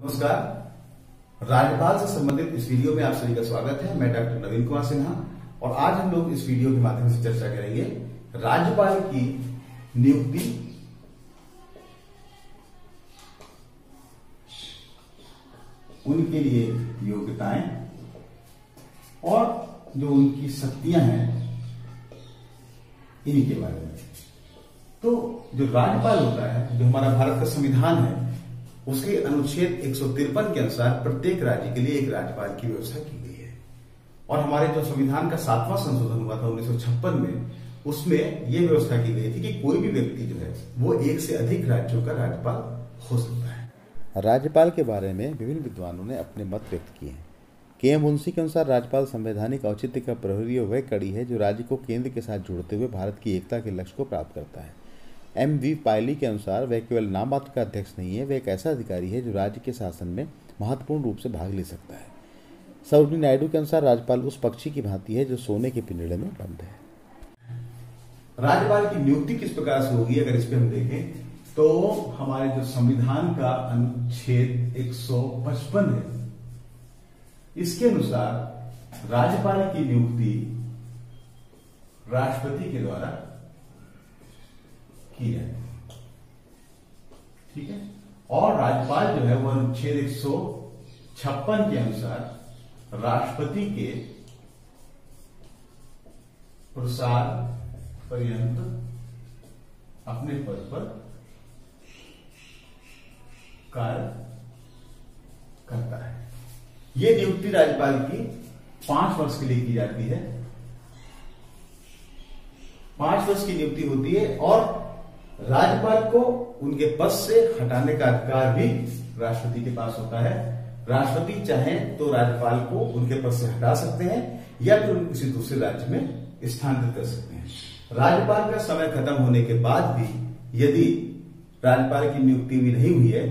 नमस्कार। राज्यपाल से संबंधित इस वीडियो में आप सभी का स्वागत है। मैं डॉक्टर नवीन कुमार सिन्हा और आज हम लोग इस वीडियो के माध्यम से चर्चा करेंगे राज्यपाल की नियुक्ति, उनके लिए योग्यताएं और जो उनकी शक्तियां हैं इन्हीं के बारे में। तो जो राज्यपाल होता है, जो हमारा भारत का संविधान है, उसके अनुच्छेद 153 के अनुसार प्रत्येक राज्य के लिए एक राज्यपाल की व्यवस्था की गई है। और हमारे जो संविधान का 7वां संशोधन हुआ था 1956 में, उसमें यह व्यवस्था की गई थी कि कोई भी व्यक्ति जो है वो एक से अधिक राज्यों का राज्यपाल हो सकता है। राज्यपाल के बारे में विभिन्न विद्वानों ने अपने मत व्यक्त किए हैं। के.एम. मुंशी के अनुसार राज्यपाल संवैधानिक औचित्य का प्रहरी वह कड़ी है जो राज्य को केंद्र के साथ जोड़ते हुए भारत की एकता के लक्ष्य को प्राप्त करता है। M.V. पायली के अनुसार वह केवल नाम मात्र का अध्यक्ष नहीं है, वह एक ऐसा अधिकारी है जो राज्य के शासन में महत्वपूर्ण रूप से भाग ले सकता है। सरोजिनी नायडू के अनुसार राज्यपाल उस पक्षी की भांति है जो सोने के पिंजड़े में बंद है। राज्यपाल की नियुक्ति किस प्रकार से होगी, अगर इस पे हम देखें तो हमारे जो संविधान का अनुच्छेद 155 है, इसके अनुसार राज्यपाल की नियुक्ति राष्ट्रपति के द्वारा की जाए। ठीक है। और राज्यपाल जो है वो अनुच्छेद 156 के अनुसार राष्ट्रपति के प्रसार पर्यंत अपने पद पर कार्य करता है। यह नियुक्ति राज्यपाल की 5 वर्ष के लिए की जाती है। 5 वर्ष की नियुक्ति होती है और राज्यपाल को उनके पद से हटाने का अधिकार भी राष्ट्रपति के पास होता है। राष्ट्रपति चाहे तो राज्यपाल को उनके पद से हटा सकते हैं या फिर उनको किसी दूसरे राज्य में स्थानांतरित कर सकते हैं। राज्यपाल का समय खत्म होने के बाद भी यदि राज्यपाल की नियुक्ति भी नहीं हुई है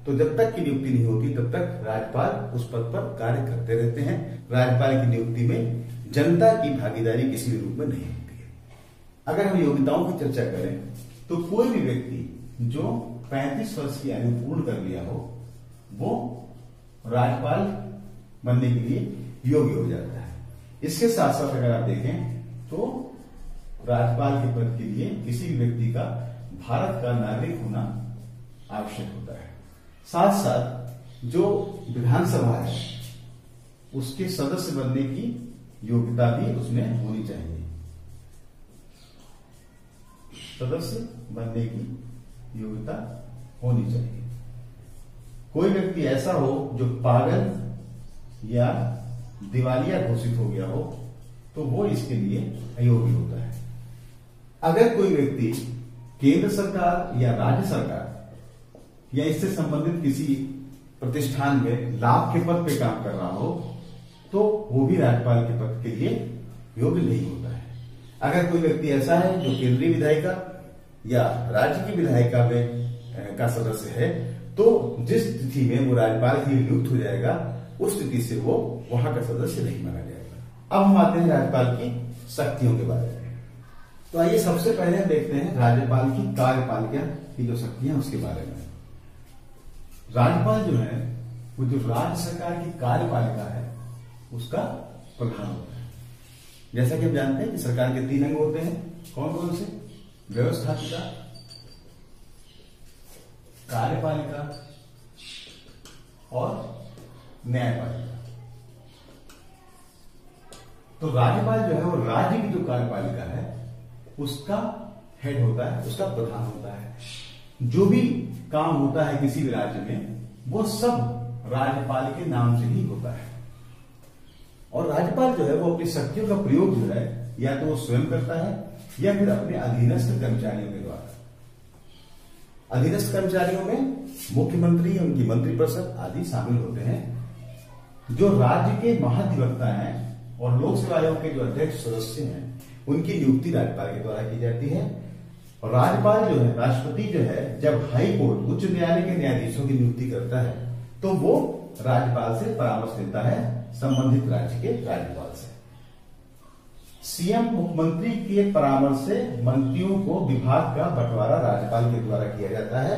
तो जब तक की नियुक्ति नहीं होती तब तक राज्यपाल उस पद पर कार्य करते रहते हैं। राज्यपाल की नियुक्ति में जनता की भागीदारी किसी भी रूप में नहीं होती है। अगर हम योग्यताओं की चर्चा करें तो कोई भी व्यक्ति जो 35 वर्ष की आयु पूर्ण कर लिया हो वो राज्यपाल बनने के लिए योग्य हो जाता है। इसके साथ साथ अगर आप देखें तो राज्यपाल के पद के लिए किसी भी व्यक्ति का भारत का नागरिक होना आवश्यक होता है। साथ साथ जो विधानसभा है उसके सदस्य बनने की योग्यता भी उसमें होनी चाहिए। सदस्य बनने की योग्यता होनी चाहिए। कोई व्यक्ति ऐसा हो जो पागल या दिवालिया घोषित हो गया हो तो वो इसके लिए अयोग्य होता है। अगर कोई व्यक्ति केंद्र सरकार या राज्य सरकार या इससे संबंधित किसी प्रतिष्ठान में लाभ के पद पे काम कर रहा हो तो वो भी राज्यपाल के पद के लिए योग्य नहीं होता है। अगर कोई व्यक्ति ऐसा है जो केंद्रीय विधायिका या राज्य की विधायिका में का सदस्य है तो जिस स्थिति में वो राज्यपाल के लिए नियुक्त हो जाएगा उस स्थिति से वो वहां का सदस्य नहीं माना जाएगा। अब हम आते हैं राज्यपाल की शक्तियों के बारे में। तो आइए सबसे पहले हम देखते हैं राज्यपाल की कार्यपालिका की जो शक्तियां उसके बारे में। राज्यपाल जो है वो जो राज्य सरकार की कार्यपालिका है उसका प्रधान होता है। जैसा कि हम जानते हैं कि सरकार के 3 अंग होते हैं। कौन कौन से? व्यवस्थापिका, कार्यपालिका और न्यायपालिका। तो राज्यपाल जो है वो राज्य की जो कार्यपालिका है उसका हेड होता है, उसका प्रधान होता है। जो भी काम होता है किसी भी राज्य में वो सब राज्यपाल के नाम से ही होता है। और राज्यपाल जो है वो अपनी शक्तियों का प्रयोग जो है या तो वो स्वयं करता है या फिर अपने अधीनस्थ कर्मचारियों के द्वारा। अधीनस्थ कर्मचारियों में मुख्यमंत्री, उनकी मंत्रिपरिषद आदि शामिल होते हैं। जो राज्य के महाधिवक्ता हैं और लोक सेवा आयोग के जो अध्यक्ष सदस्य हैं उनकी नियुक्ति राज्यपाल के द्वारा की जाती है। और राज्यपाल जो है, राष्ट्रपति जो है, जब हाई कोर्ट उच्च न्यायालय के न्यायाधीशों की नियुक्ति करता है तो वो राज्यपाल से परामर्श लेता है संबंधित राज्य के राज्यपाल से। सीएम मुख्यमंत्री के परामर्श से मंत्रियों को विभाग का बंटवारा राज्यपाल के द्वारा किया जाता है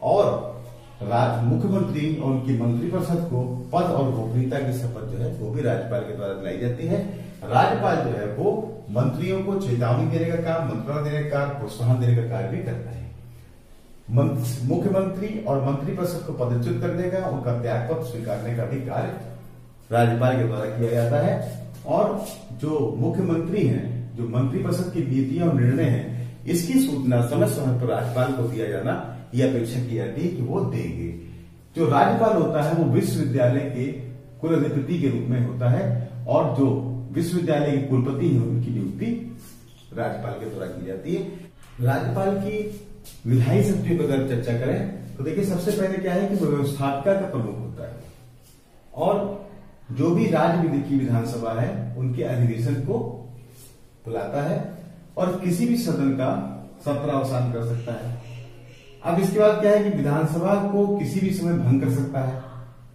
और मुख्यमंत्री और उनकी मंत्रिपरिषद को पद और गोपनीयता की शपथ जो है वो भी राज्यपाल के द्वारा दिलाई जाती है। राज्यपाल जो है वो मंत्रियों को चेतावनी देने का काम, मंत्रणा देने का काम, प्रोत्साहन देने का कार्य भी करता है। मुख्यमंत्री और मंत्रिपरिषद को पदच्युत करने का, उनका त्यागपत्र स्वीकारने का भी कार्य राज्यपाल के द्वारा किया जाता है। और जो मुख्यमंत्री हैं, जो मंत्रिपरिषद की नीतियां और निर्णय हैं, इसकी सूचना समय समय पर राज्यपाल को दिया जाना यह अपेक्षा की जाती है कि वो देंगे। जो राज्यपाल होता है वो विश्वविद्यालय के कुलाधिपति के रूप में होता है और जो विश्वविद्यालय के कुलपति हैं उनकी नियुक्ति राज्यपाल के द्वारा की जाती है। राज्यपाल की विधायी शक्ति पर अगर चर्चा करें तो देखिए सबसे पहले क्या है कि वो व्यवस्थापिका का प्रमुख होता है और जो भी राज्य की विधानसभा है उनके अधिवेशन को बुलाता है और किसी भी सदन का सत्रावसान कर सकता है। अब इसके बाद क्या है कि विधानसभा को किसी भी समय भंग कर सकता है।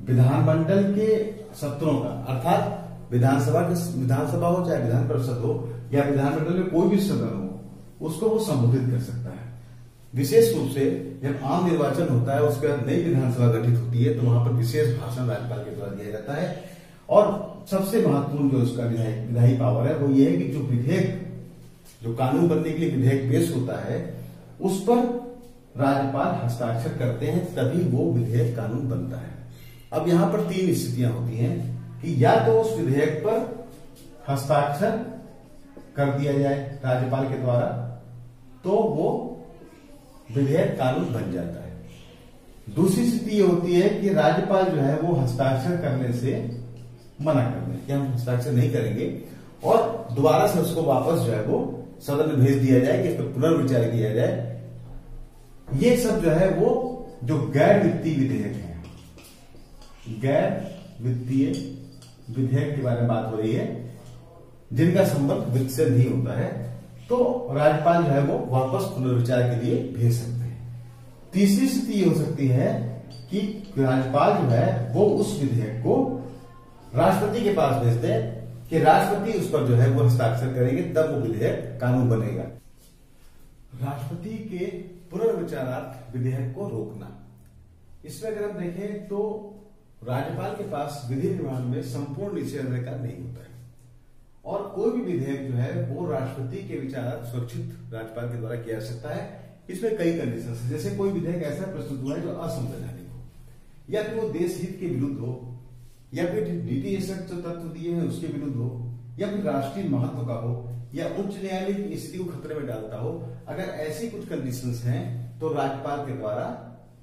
विधानमंडल के सत्रों का, अर्थात विधानसभा हो चाहे विधान परिषद हो या विधानमंडल में कोई भी सदन हो, उसको वो संबोधित कर सकता है। विशेष रूप से जब आम निर्वाचन होता है उसके बाद नई विधानसभा गठित होती है तो वहां पर विशेष भाषण राज्यपाल के द्वारा दिया जाता है। और सबसे महत्वपूर्ण जो उसका विधायी पावर है वो ये है कि जो विधेयक, जो कानून बनने के लिए विधेयक पेश होता है उस पर राज्यपाल हस्ताक्षर करते हैं, तभी वो विधेयक कानून बनता है। अब यहां पर तीन स्थितियां होती हैं कि या तो उस विधेयक पर हस्ताक्षर कर दिया जाए राज्यपाल के द्वारा तो वो विधेयक कानून बन जाता है। दूसरी स्थिति ये होती है कि राज्यपाल जो है वो हस्ताक्षर करने से मना कर दें कि हम हस्ताक्षर नहीं करेंगे और दोबारा से उसको वापस जो है वो सदन में भेज दिया जाए कि इस पर पुनर्विचार किया जाए। ये सब जो है वो जो गैर वित्तीय विधेयक है, गैर वित्तीय विधेयक के बारे में बात हो रही है जिनका संबंध वित्त से नहीं होता है, तो राज्यपाल जो है वो वापस पुनर्विचार के लिए भेज सकते हैं। तीसरी स्थिति ये हो सकती है कि राज्यपाल जो है वो उस विधेयक को राष्ट्रपति के पास भेज दे कि राष्ट्रपति उस पर जो है वो हस्ताक्षर करेंगे, तब वो विधेयक कानून बनेगा। राष्ट्रपति के पुनर्विचारार्थ विधेयक को रोकना, इसमें अगर हम देखें तो राज्यपाल के पास विधि निर्माण में संपूर्ण निषेधाधिकार नहीं होता है और कोई भी विधेयक जो है वो राष्ट्रपति के विचारार्थ सुरक्षित राज्यपाल के द्वारा किया जा सकता है। इसमें कई कंडीशन है, जैसे कोई विधेयक ऐसा प्रस्तुत हुआ है जो असंवैधानिक हो या फिर वो देश हित के विरुद्ध हो या फिर नीति जो तत्व दिए हैं उसके विरुद्ध हो या फिर राष्ट्रीय महत्व का हो या उच्च न्यायालय की स्थिति को खतरे में डालता हो। अगर ऐसी कुछ कंडीशंस हैं तो राज्यपाल के द्वारा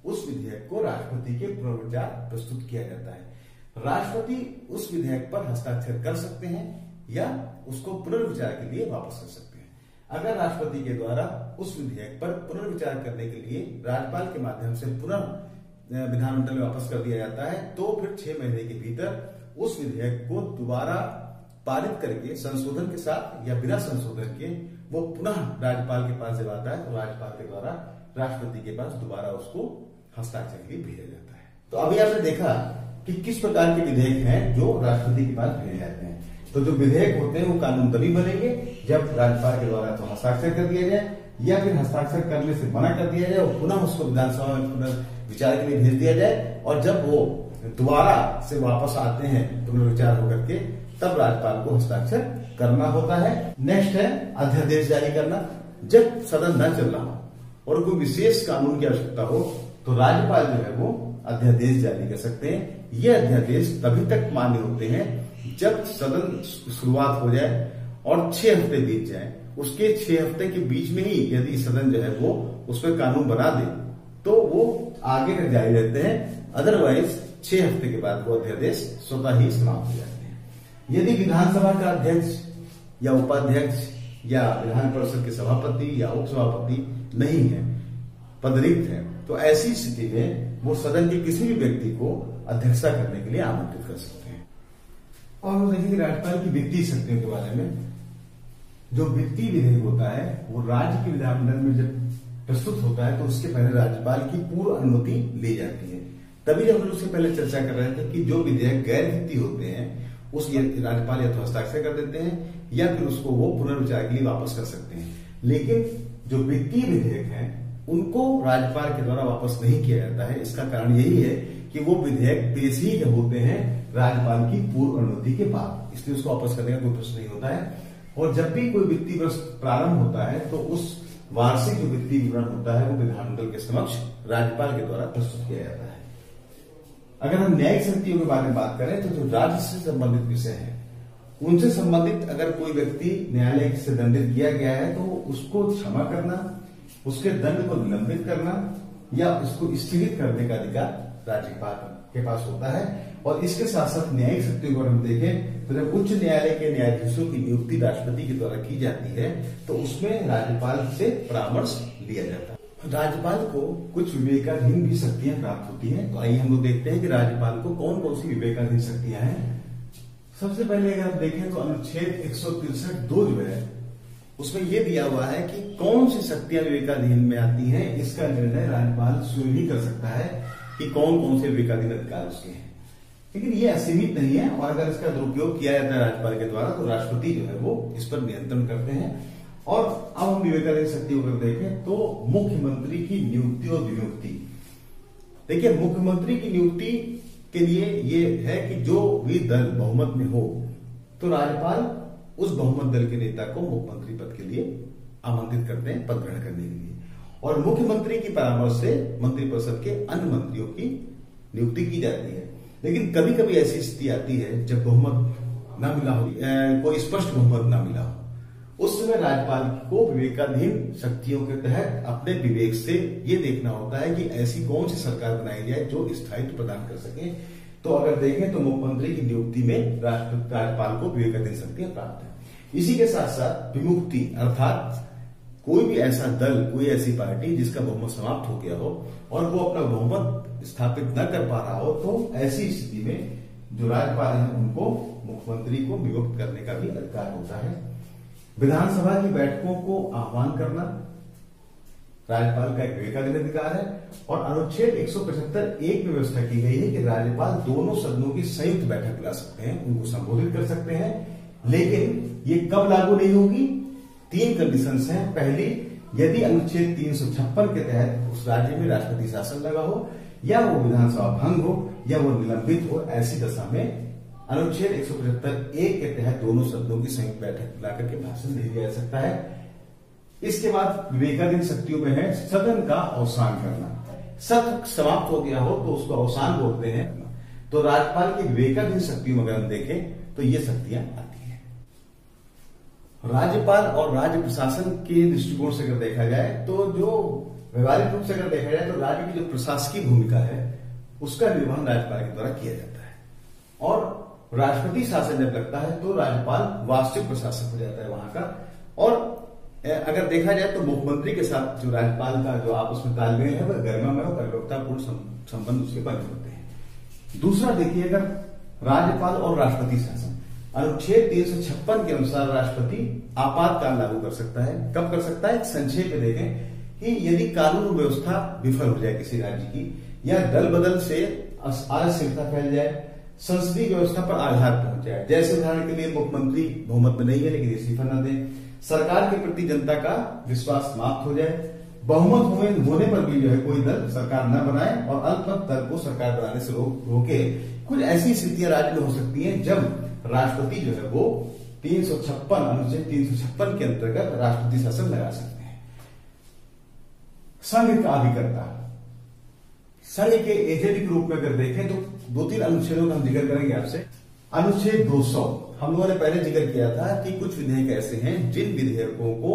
उस विधेयक को राष्ट्रपति के पुनर्विचार प्रस्तुत किया जाता है। राष्ट्रपति उस विधेयक पर हस्ताक्षर कर सकते हैं या उसको पुनर्विचार के लिए वापस कर सकते हैं। अगर राष्ट्रपति के द्वारा उस विधेयक पर पुनर्विचार करने के लिए राज्यपाल के माध्यम से पुनः विधानमंडल में वापस कर दिया जाता है तो फिर 6 महीने के भीतर उस विधेयक को दोबारा पारित करके संशोधन के साथ या बिना संशोधन के वो पुनः राज्यपाल के पास जब आता है तो राज्यपाल के द्वारा राष्ट्रपति के पास दोबारा उसको हस्ताक्षर के लिए भेजा जाता है। तो अभी आपने देखा कि किस प्रकार के विधेयक हैं जो राष्ट्रपति के पास भेजे जाते हैं। तो जो विधेयक होते हैं वो कानून तभी बनेंगे जब राज्यपाल के द्वारा तो हस्ताक्षर कर दिया जाए या फिर हस्ताक्षर करने से मना कर दिया जाए और पुनः उसको विधानसभा में पुनर्विचार के लिए भेज दिया जाए और जब वो दोबारा से वापस आते हैं पुनर्विचार होकर के तब राज्यपाल को हस्ताक्षर करना होता है। नेक्स्ट है अध्यादेश जारी करना। जब सदन न चल रहा हो और कोई विशेष कानून की आवश्यकता हो तो राज्यपाल जो है वो अध्यादेश जारी कर सकते हैं। ये अध्यादेश तभी तक मान्य होते हैं जब सदन शुरुआत हो जाए और 6 हफ्ते बीत जाए। उसके 6 हफ्ते के बीच में ही यदि सदन जो है वो उस पर कानून बना दे तो वो आगे तक जारी रहते हैं, अदरवाइज 6 हफ्ते के बाद वो अध्यादेश स्वतः ही समाप्त हो जाते हैं। यदि विधानसभा का अध्यक्ष या उपाध्यक्ष या विधान परिषद के सभापति या उपसभापति नहीं है, पदरिक्त है, तो ऐसी स्थिति में वो सदन के किसी भी व्यक्ति को अध्यक्षता करने के लिए आमंत्रित कर सकते हैं। और हम देखेंगे राज्यपाल की वित्तीय शक्तियों के बारे में। जो वित्तीय विधेयक होता है वो राज्य के विधानमंडल में जब प्रस्तुत होता है तो उसके पहले राज्यपाल की पूर्व अनुमति ली जाती है। तभी हम उससे पहले चर्चा कर रहे थे कि जो विधेयक गैर वित्तीय होते हैं उस राज्यपाल या तो हस्ताक्षर कर देते हैं या फिर उसको वो पुनर्विचार के लिए वापस कर सकते हैं। लेकिन जो वित्तीय विधेयक है उनको राज्यपाल के द्वारा वापस नहीं किया जाता है। इसका कारण यही है कि वो विधेयक पेश ही होते हैं राज्यपाल की पूर्व अनुमति के बाद, इसलिए उसको वापस करने का कोई प्रश्न नहीं होता है। और जब भी कोई वित्तीय वर्ष प्रारंभ होता है तो उस वार्षिक जो वित्तीय विवरण होता है वो विधानमंडल के समक्ष राज्यपाल के द्वारा प्रस्तुत किया जाता है। अगर हम न्यायिक शक्तियों के बारे में बात करें तो जो राज्य से संबंधित विषय है उनसे संबंधित अगर कोई व्यक्ति न्यायालय से दंडित किया गया है तो उसको क्षमा करना, उसके दंड को निलंबित करना या उसको स्थगित करने का अधिकार राज्यपाल के पास होता है। और इसके साथ साथ न्यायिक शक्तियों को हम देखें तो जब उच्च न्यायालय के न्यायाधीशों की नियुक्ति राष्ट्रपति के द्वारा की जाती है तो उसमें राज्यपाल से परामर्श लिया जाता है। राज्यपाल को कुछ विवेकाधीन भी शक्तियां प्राप्त होती हैं। तो आइए हम लोग देखते हैं कि राज्यपाल को कौन कौन सी विवेकाधीन शक्तियां हैं। सबसे पहले अगर आप देखें तो अनुच्छेद 163(2) जो है उसमें यह दिया हुआ है कि कौन सी शक्तियां विवेकाधीन में आती हैं। इसका निर्णय राज्यपाल स्वयं ही कर सकता है कि कौन कौन से विवेकाधीन अधिकार उसके हैं, लेकिन ये असीमित नहीं है। और अगर इसका दुरुपयोग किया जाता है राज्यपाल के द्वारा तो राष्ट्रपति जो है वो इस पर नियंत्रण करते हैं। और अब हम विवेकाधीन शक्तियों को देखें तो मुख्यमंत्री की नियुक्ति और विमुक्ति। देखिए, मुख्यमंत्री की नियुक्ति के लिए ये है कि जो भी दल बहुमत में हो तो राज्यपाल उस बहुमत दल के नेता को मुख्यमंत्री पद के लिए आमंत्रित करते हैं पद ग्रहण करने के लिए। और मुख्यमंत्री की परामर्श से मंत्रिपरिषद के अन्य मंत्रियों की नियुक्ति की जाती है। लेकिन कभी कभी ऐसी स्थिति आती है जब बहुमत ना मिला हो, कोई स्पष्ट बहुमत ना मिला हो, उस समय राज्यपाल को विवेकाधीन शक्तियों के तहत अपने विवेक से ये देखना होता है कि ऐसी कौन सी सरकार बनाई जाए जो स्थायित्व प्रदान कर सके। तो अगर देखें तो मुख्यमंत्री की नियुक्ति में राज्यपाल को विवेकाधीन शक्तियां प्राप्त है। इसी के साथ साथ विमुक्ति अर्थात कोई भी ऐसा दल, कोई ऐसी पार्टी जिसका बहुमत समाप्त हो गया हो और वो अपना बहुमत स्थापित न कर पा रहा हो तो ऐसी स्थिति में जो राज्यपाल है उनको मुख्यमंत्री को विमुक्त करने का भी अधिकार होता है। विधानसभा की बैठकों को आह्वान करना राज्यपाल का एक विवेकाधीन अधिकार है। और अनुच्छेद 175(1) में व्यवस्था की गई है कि राज्यपाल दोनों सदनों की संयुक्त बैठक बुला सकते हैं, उनको संबोधित कर सकते हैं। लेकिन ये कब लागू नहीं होगी? 3 कंडीशंस हैं। पहली, यदि अनुच्छेद 356 के तहत उस राज्य में राष्ट्रपति शासन लगा हो या वो विधानसभा भंग हो या वो निलंबित हो, ऐसी दशा में अनुच्छेद 175(1) के तहत दोनों सदनों की संयुक्त बैठक बुलाकर के भाषण नहीं दिया जा सकता है। इसके बाद विवेकाधीन शक्तियों में है सदन का अवसान करना। सत्र समाप्त हो गया हो तो उसको अवसान बोलते हैं। तो राज्यपाल की विवेकाधीन शक्तियों में अगर हम देखें तो ये शक्तियां आती हैं। राज्यपाल और राज्य प्रशासन के दृष्टिकोण से अगर देखा जाए तो जो व्यवहारिक रूप से अगर देखा जाए तो राज्य की जो प्रशासकीय भूमिका है उसका निर्वहन राज्यपाल के द्वारा किया जाता है। और राष्ट्रपति शासन जब लगता है तो राज्यपाल वास्तविक प्रशासक हो जाता है वहां का। और अगर देखा जाए तो मुख्यमंत्री के साथ जो राज्यपाल का जो आपस में तालमेल है वह गरिमामय और परिपक्वतापूर्ण संबंध उसके बने होते हैं। दूसरा देखिए, अगर राज्यपाल और राष्ट्रपति शासन, अनुच्छेद 356 के अनुसार राष्ट्रपति आपातकाल लागू कर सकता है। कब कर सकता है? संक्षेप में देखें कि यदि कानून व्यवस्था विफल हो जाए किसी राज्य की या दल बदल से अराजकता फैल जाए, संसदीय व्यवस्था पर आघात पहुंच जाए, जैसे उदाहरण के लिए मुख्यमंत्री बहुमत में नहीं है लेकिन इस्तीफा न दें, सरकार के प्रति जनता का विश्वास समाप्त हो जाए, बहुमत होने पर भी जो है कोई दल सरकार न बनाए और अल्पमत दल को सरकार बनाने से रोके, कुछ ऐसी स्थितियां राज्य में हो सकती हैं जब राष्ट्रपति जो है वो 356 अनुच्छेद 356 के अंतर्गत राष्ट्रपति शासन लगा सकते हैं। संघ का अभिकर्ता, संघ के एजेंट के रूप में अगर देखें तो 2-3 अनुच्छेदों का हम जिक्र करेंगे आपसे। अनुच्छेद 200 हम लोगों ने पहले जिक्र किया था कि कुछ विधेयक ऐसे हैं जिन विधेयकों को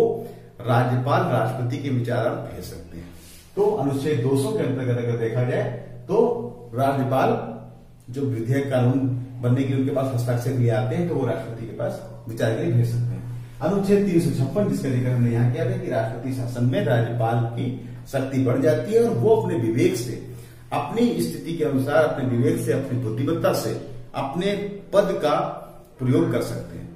राज्यपाल राष्ट्रपति के विचारार्थ भेज सकते हैं। तो अनुच्छेद 200 के अंतर्गत अगर देखा जाए तो राज्यपाल जो विधेयक कानून बनने के लिए उनके पास हस्ताक्षर लिए आते हैं तो वो राष्ट्रपति के पास विचार के लिए भेज सकते हैं। अनुच्छेद 356 जिसका जिक्र हमने यहाँ किया था कि राष्ट्रपति शासन में राज्यपाल की शक्ति बढ़ जाती है और वो अपने विवेक से, अपनी स्थिति के अनुसार, अपने विवेक से, अपनी बुद्धिमत्ता से अपने पद का प्रयोग कर सकते हैं।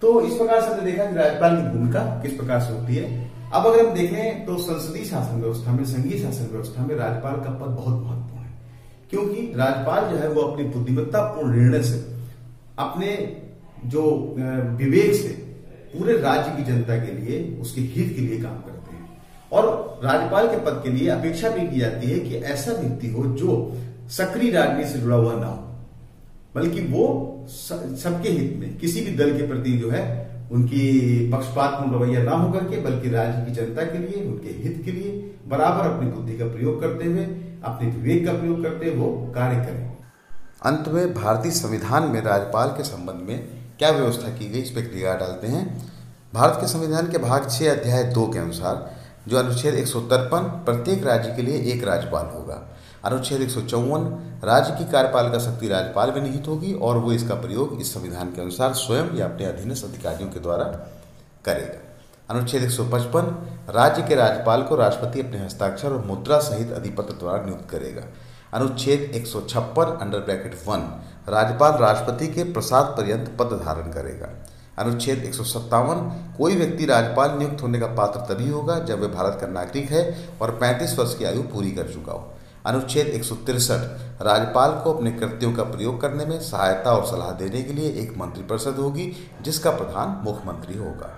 तो इस प्रकार से हमने देखा कि राज्यपाल की भूमिका किस प्रकार से होती है। अब अगर हम देखें तो संसदीय शासन व्यवस्था में, संघीय शासन व्यवस्था में राज्यपाल का पद बहुत महत्वपूर्ण है, क्योंकि राज्यपाल जो है वो अपनी बुद्धिमत्तापूर्ण निर्णय से, अपने जो विवेक से पूरे राज्य की जनता के लिए, उसके हित के लिए काम करते हैं। और राज्यपाल के पद के लिए अपेक्षा भी की जाती है कि ऐसा व्यक्ति हो जो सक्रिय राजनीति से जुड़ा हुआ ना हो, बल्कि वो सबके हित में किसी भी दल के प्रति जो है उनकी पक्षपातपूर्ण रवैया ना होकर के, बल्कि राज्य की जनता के लिए, उनके हित के लिए बराबर अपनी बुद्धि का प्रयोग करते हुए, अपने विवेक का प्रयोग करते हुए वो कार्य करें। अंत में भारतीय संविधान में राज्यपाल के संबंध में क्या व्यवस्था की गई, इस पर निगाह डालते हैं। भारत के संविधान के भाग 6 अध्याय 2 के अनुसार जो अनुच्छेद 153 प्रत्येक राज्य के लिए एक राज्यपाल होगा। अनुच्छेद 154 राज्य की कार्यपालिका शक्ति राज्यपाल में निहित होगी और वो इसका प्रयोग इस संविधान के अनुसार स्वयं या अपने अधीनस्थ अधिकारियों के द्वारा करेगा। अनुच्छेद 155 राज्य के राज्यपाल को राष्ट्रपति अपने हस्ताक्षर और मुद्रा सहित अधिपत्र द्वारा नियुक्त करेगा। अनुच्छेद 156 अंडर ब्रैकेट 1 राज्यपाल राष्ट्रपति के प्रसाद पर्यंत पद धारण करेगा। अनुच्छेद 157 कोई व्यक्ति राज्यपाल नियुक्त होने का पात्र तभी होगा जब वह भारत का नागरिक है और 35 वर्ष की आयु पूरी कर चुका हो। अनुच्छेद 163 राज्यपाल को अपने कृत्यों का प्रयोग करने में सहायता और सलाह देने के लिए एक मंत्रिपरिषद होगी जिसका प्रधान मुख्यमंत्री होगा।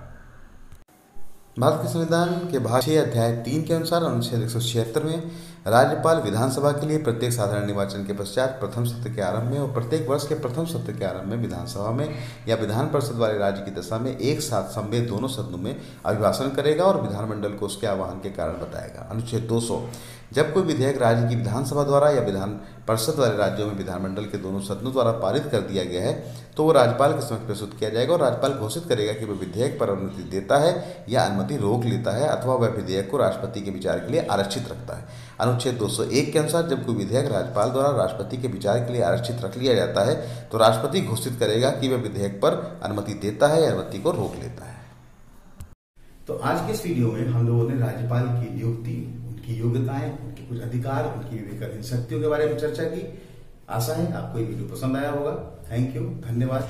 भारत के संविधान के भाग 6 अध्याय 3 के अनुसार अनुच्छेद 176 में राज्यपाल विधानसभा के लिए प्रत्येक साधारण निर्वाचन के पश्चात प्रथम सत्र के आरंभ में और प्रत्येक वर्ष के प्रथम सत्र के आरंभ में विधानसभा में या विधान परिषद वाले राज्य की दशा में एक साथ समवेत दोनों सदनों में अभिभाषण करेगा और विधानमंडल को उसके आह्वान के कारण बताएगा। अनुच्छेद 200 जब कोई विधेयक राज्य की विधानसभा द्वारा या विधान परिषद वाले राज्यों में विधानमंडल के दोनों सदनों द्वारा पारित कर दिया गया है तो वो राज्यपाल के समक्ष प्रस्तुत किया जाएगा और राज्यपाल घोषित करेगा कि वह विधेयक पर अनुमति देता है या अनुमति रोक लेता है अथवा वह विधेयक को राष्ट्रपति के विचार के लिए आरक्षित रखता है। अनुच्छेद 201 के अनुसार जब कोई विधेयक राज्यपाल द्वारा राष्ट्रपति के विचार के लिए आरक्षित रख लिया जाता है तो राष्ट्रपति घोषित करेगा कि वह विधेयक पर अनुमति देता है या अनुमति को रोक लेता है। तो आज के इस वीडियो में हम लोगों ने राज्यपाल की नियुक्ति, उनकी योग्यताएं, उनके कुछ अधिकार, उनकी विवेकाधीन शक्तियों के बारे में चर्चा की। आशा है आपको ये वीडियो पसंद आया होगा। थैंक यू, धन्यवाद।